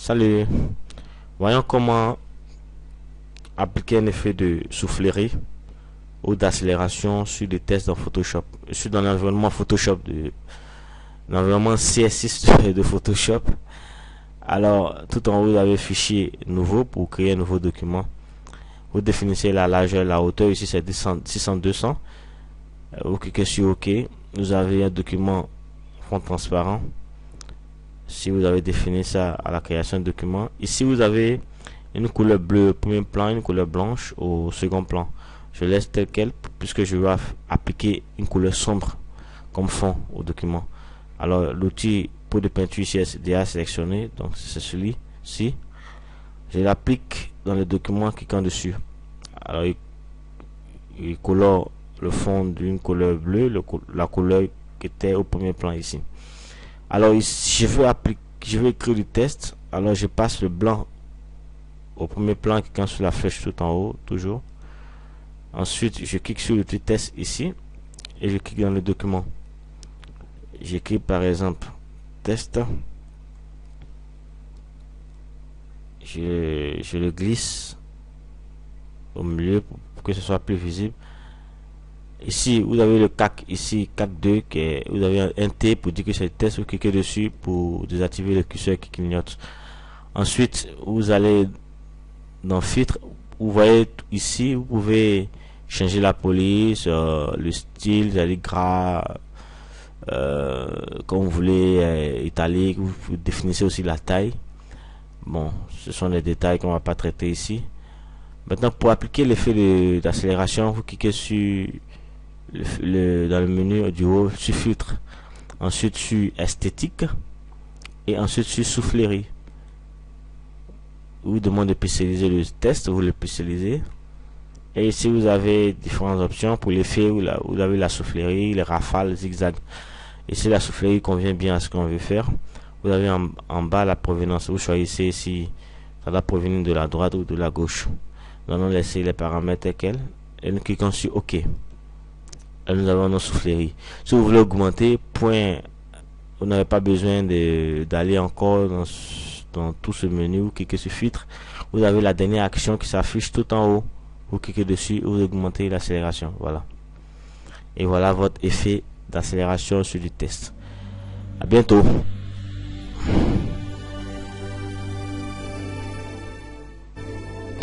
Salut, voyons comment appliquer un effet de soufflerie ou d'accélération sur des tests dans Photoshop. Je suis dans l'environnement Photoshop, l'environnement CS6 de Photoshop. Alors, tout en haut, vous avez fichier nouveau pour créer un nouveau document. Vous définissez la largeur, la hauteur, ici c'est 600-200. Vous cliquez sur OK. Vous avez un document fond transparent. Si vous avez défini ça à la création de document, ici vous avez une couleur bleue au premier plan, une couleur blanche au second plan. Je laisse tel quel puisque je vais appliquer une couleur sombre comme fond au document. Alors l'outil pour de peinture ici est déjà sélectionné, donc c'est celui-ci. Je l'applique dans le document en cliquant dessus. Alors il colore le fond d'une couleur bleue, la couleur qui était au premier plan ici. Alors ici, je veux écrire du test. Alors je passe le blanc au premier plan, cliquant sur la flèche tout en haut, toujours. Ensuite, je clique sur le petit test ici et je clique dans le document. J'écris par exemple test. Je le glisse au milieu pour que ce soit plus visible. Ici, vous avez le CAC, ici, CAC2, vous avez un T pour dire que c'est le test, vous cliquez dessus pour désactiver le curseur qui clignote. Ensuite, vous allez dans filtre, vous voyez ici, vous pouvez changer la police, le style, vous allez gras, comme vous voulez, italique, vous définissez aussi la taille. Bon, ce sont des détails qu'on va pas traiter ici. Maintenant, pour appliquer l'effet d'accélération, vous cliquez sur dans le menu du haut sur filtre, ensuite sur esthétique et ensuite sur soufflerie. Vous demande de pixeliser le test, vous le pixelisez et ici vous avez différentes options pour l'effet. Vous avez la soufflerie, les rafales, zigzag. Ici la soufflerie convient bien à ce qu'on veut faire. Vous avez en bas la provenance, vous choisissez si ça doit provenir de la droite ou de la gauche. Nous allons laisser les paramètres tels quels et nous cliquons sur OK. Et nous avons nos souffleries. Si vous voulez augmenter, vous n'avez pas besoin d'aller encore dans tout ce menu. Vous cliquez sur filtre. Vous avez la dernière action qui s'affiche tout en haut. Vous cliquez dessus, vous augmentez l'accélération. Voilà. Et voilà votre effet d'accélération sur du test. À bientôt.